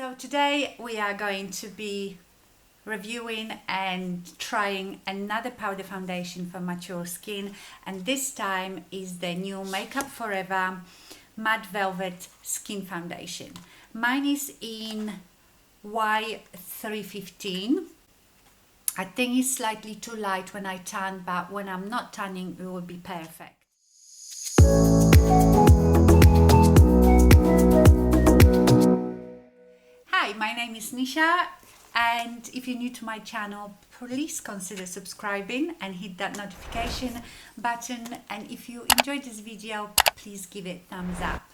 So today we are going to be reviewing and trying another powder foundation for mature skin, and this time is the new Makeup Forever Matte Velvet Skin Foundation. Mine is in Y315. I think it's slightly too light when I tan, but when I'm not tanning it will be perfect. Hi, my name is Nisha, and if you're new to my channel, please consider subscribing and hit that notification button, and if you enjoyed this video, please give it a thumbs up.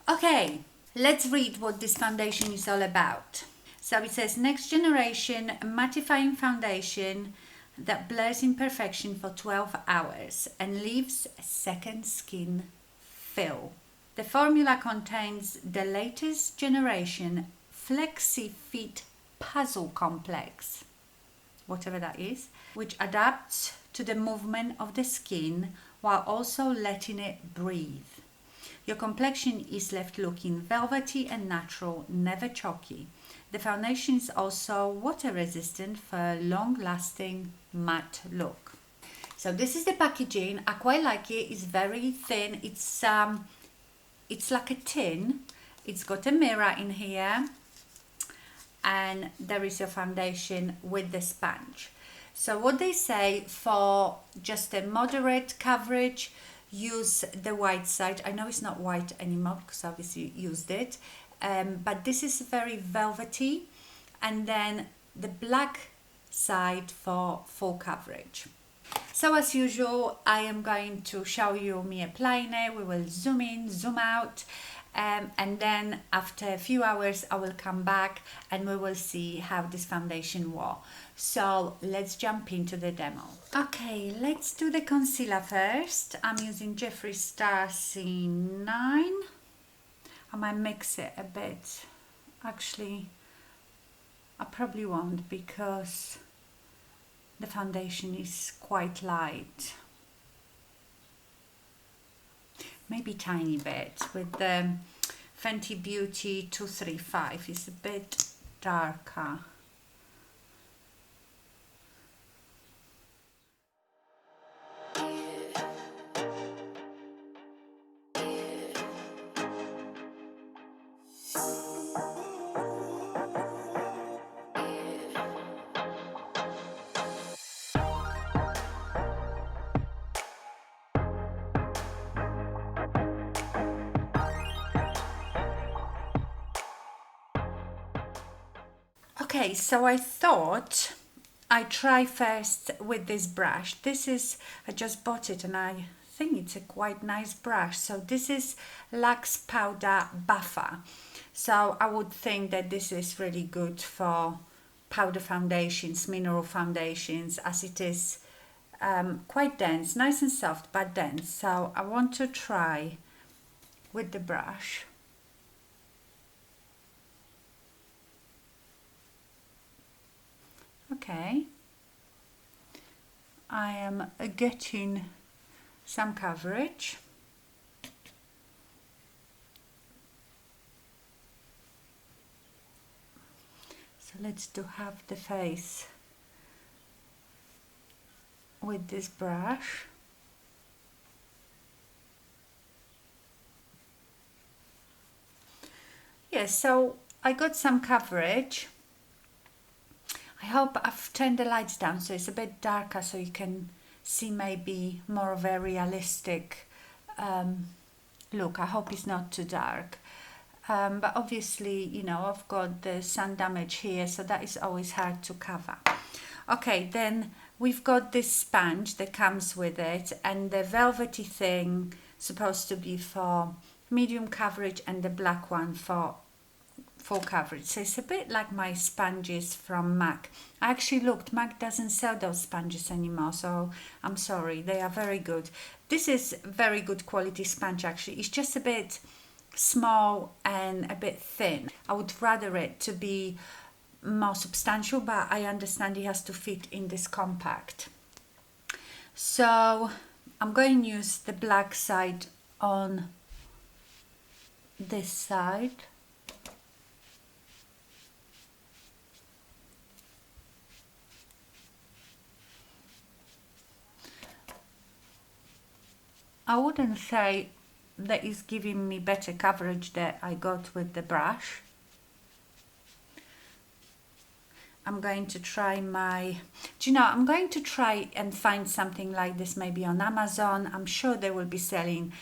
Okay, let's read what this foundation is all about. So it says next generation mattifying foundation that blurs imperfection for 12 hours and leaves a second skin feel. The formula contains the latest generation Flexi Fit Puzzle Complex, whatever that is, which adapts to the movement of the skin while also letting it breathe. Your complexion is left looking velvety and natural, never chalky. The foundation is also water resistant for a long-lasting matte look. So this is the packaging. I quite like it. It's very thin. It's like a tin. It's got a mirror in here, and there is your foundation with the sponge. So what they say, for just a moderate coverage, use the white side. I know it's not white anymore because obviously you used it, but this is very velvety, and then the black side for full coverage. So as usual, I am going to show you me applying it. We will zoom in, zoom out, and then after a few hours I will come back and we will see how this foundation wore. So let's jump into the demo. Okay, let's do the concealer first. I'm using Jeffree Star C9. I might mix it a bit. Actually, I probably won't because the foundation is quite light. Maybe tiny bit with the Fenty Beauty 235. It's a bit darker. Okay, so I thought I'd try first with this brush. I just bought it and I think it's a quite nice brush. So this is Luxe Powder Buffer. So I would think that this is really good for powder foundations, mineral foundations, as it is quite dense, nice and soft but dense. So I want to try with the brush. Okay, I am getting some coverage. So let's do half the face with this brush. Yes, so I got some coverage. I hope I've turned the lights down so it's a bit darker so you can see maybe more of a realistic look. I hope it's not too dark. But obviously, you know, I've got the sun damage here, so that is always hard to cover. Okay, then we've got this sponge that comes with it, and the velvety thing supposed to be for medium coverage and the black one for full coverage. So it's a bit like my sponges from MAC. I actually looked, MAC doesn't sell those sponges anymore, so I'm sorry, they are very good. This is very good quality sponge actually. It's just a bit small and a bit thin. I would rather it to be more substantial, but I understand it has to fit in this compact. So I'm going to use the black side on this side. I wouldn't say that is giving me better coverage that I got with the brush. I'm going to try I'm going to try and find something like this maybe on Amazon. I'm sure they will be selling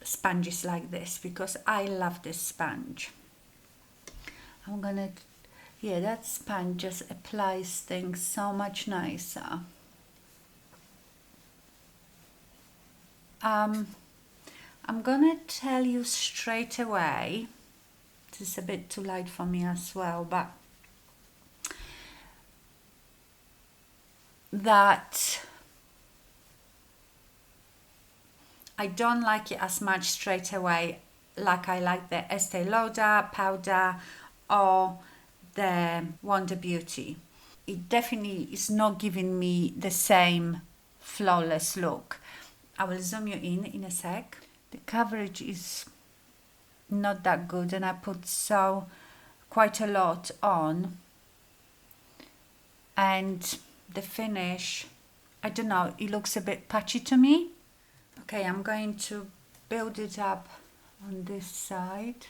sponges like this because I love this sponge. I'm gonna, yeah, that sponge just applies things so much nicer. I'm gonna tell you straight away, this is a bit too light for me as well, but that I don't like it as much straight away like I like the Estee Lauder powder or the Wonder Beauty. It definitely is not giving me the same flawless look. I will zoom you in a sec. The coverage is not that good and I put quite a lot on, and the finish, I don't know, it looks a bit patchy to me. Okay, I'm going to build it up on this side.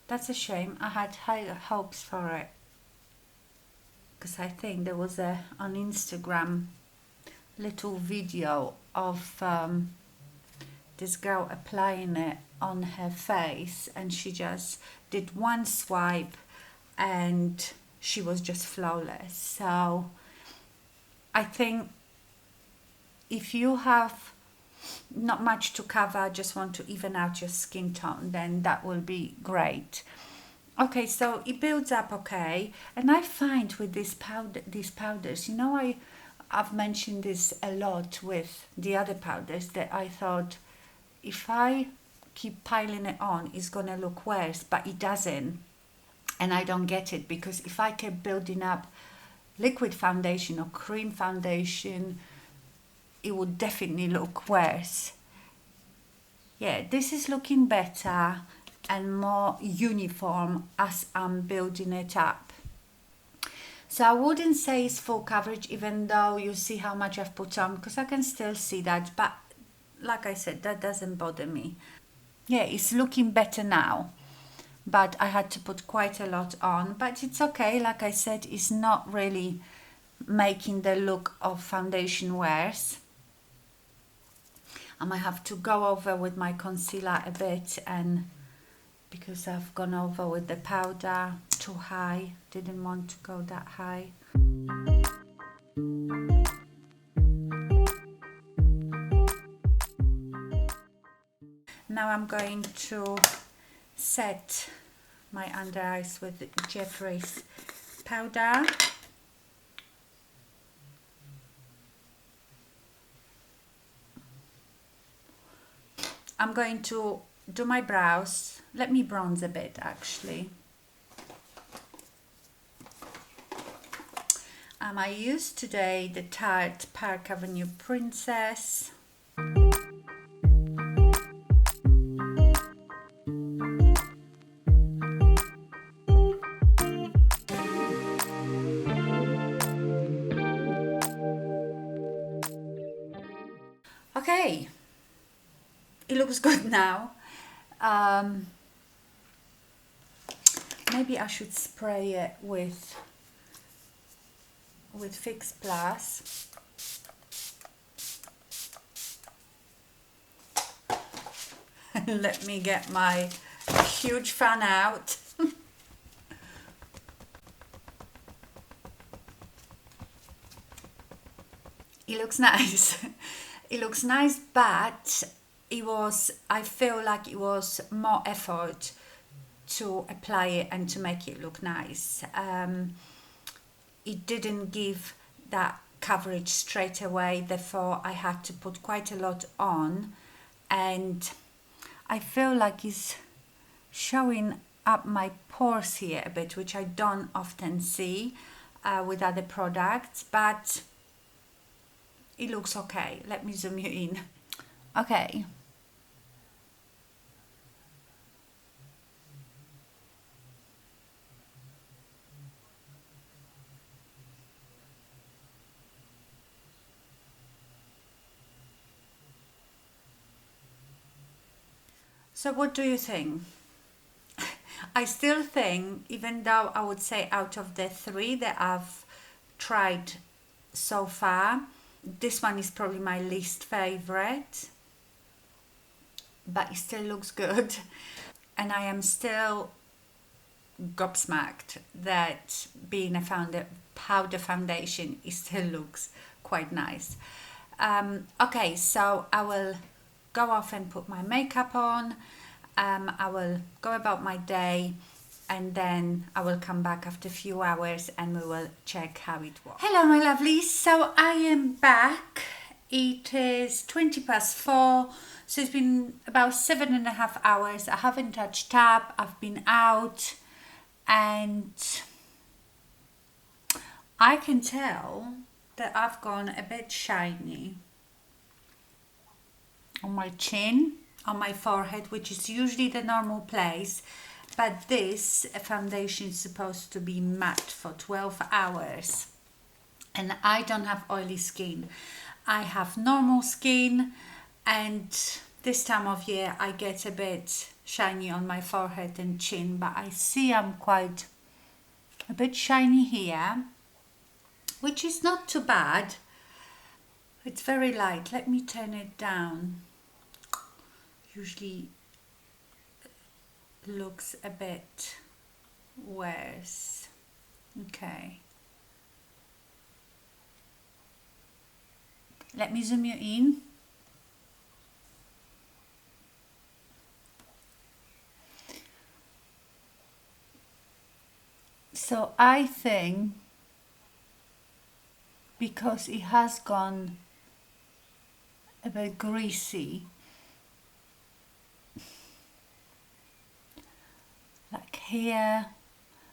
That's a shame. I had high hopes for it because I think there was on Instagram little video of this girl applying it on her face, and she just did one swipe and she was just flawless. So I think if you have not much to cover, just want to even out your skin tone, then that will be great. Okay, so it builds up okay, and I find with these powders, you know, I've mentioned this a lot with the other powders, that I thought if I keep piling it on, it's gonna look worse, but it doesn't, and I don't get it, because if I keep building up liquid foundation or cream foundation, it would definitely look worse. Yeah, this is looking better and more uniform as I'm building it up. So I wouldn't say it's full coverage, even though you see how much I've put on, because I can still see that, but like I said, that doesn't bother me. Yeah, it's looking better now, but I had to put quite a lot on, but it's okay. Like I said, it's not really making the look of foundation worse. I might have to go over with my concealer a bit, and because I've gone over with the powder too high, didn't want to go that high. Now I'm going to set my under eyes with Jeffree's powder. I'm going to do my brows. Let me bronze a bit actually. I used today the Tarte Park Avenue Princess. Okay, it looks good now. Maybe I should spray it with Fix Plus. Let me get my huge fan out. It looks nice. It looks nice, but I feel like it was more effort to apply it and to make it look nice. It didn't give that coverage straight away, therefore I had to put quite a lot on, and I feel like it's showing up my pores here a bit, which I don't often see with other products, but it looks okay. Let me zoom you in. Okay. So what do you think? I still think, even though I would say out of the 3 that I've tried so far, this one is probably my least favorite, but it still looks good. And I am still gobsmacked that being a powder foundation, it still looks quite nice. Okay, so I will go off and put my makeup on. I will go about my day, and then I will come back after a few hours and we will check how it was. Hello my lovelies, so I am back. It is 4:20, so it's been about 7.5 hours. I haven't touched up, I've been out, and I can tell that I've gone a bit shiny on my chin, on my forehead, which is usually the normal place, but this foundation is supposed to be matte for 12 hours, and I don't have oily skin. I have normal skin, and this time of year I get a bit shiny on my forehead and chin, but I see I'm quite a bit shiny here, which is not too bad. It's very light. Let me turn it down. Usually looks a bit worse. Okay. Let me zoom you in. So I think because it has gone a bit greasy, like here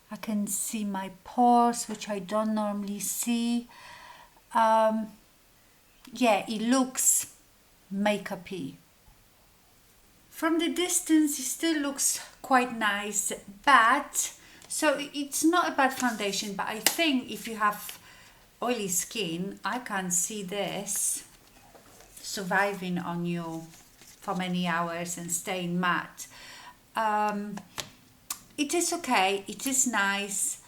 I can see my pores, which I don't normally see. Yeah, it looks makeup-y. From the distance it still looks quite nice, but so it's not a bad foundation, but I think if you have oily skin, I can't see this surviving on you for many hours and staying matte. It is okay, it is nice.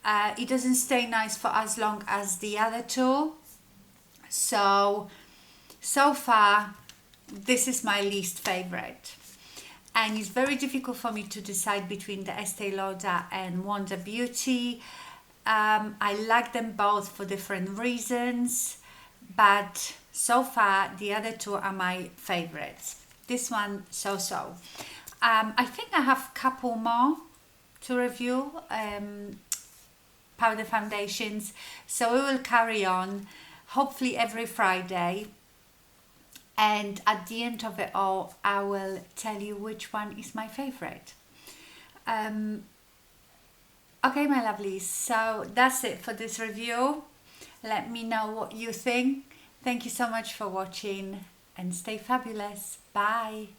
It doesn't stay nice for as long as the other two. So far, this is my least favorite. And it's very difficult for me to decide between the Estee Lauder and Wonder Beauty. I like them both for different reasons, but so far the other two are my favorites. This one so-so. I think I have a couple more to review, powder foundations, so we will carry on, hopefully every Friday, and at the end of it all I will tell you which one is my favorite. Okay my lovelies, so that's it for this review. Let me know what you think. Thank you so much for watching and stay fabulous. Bye.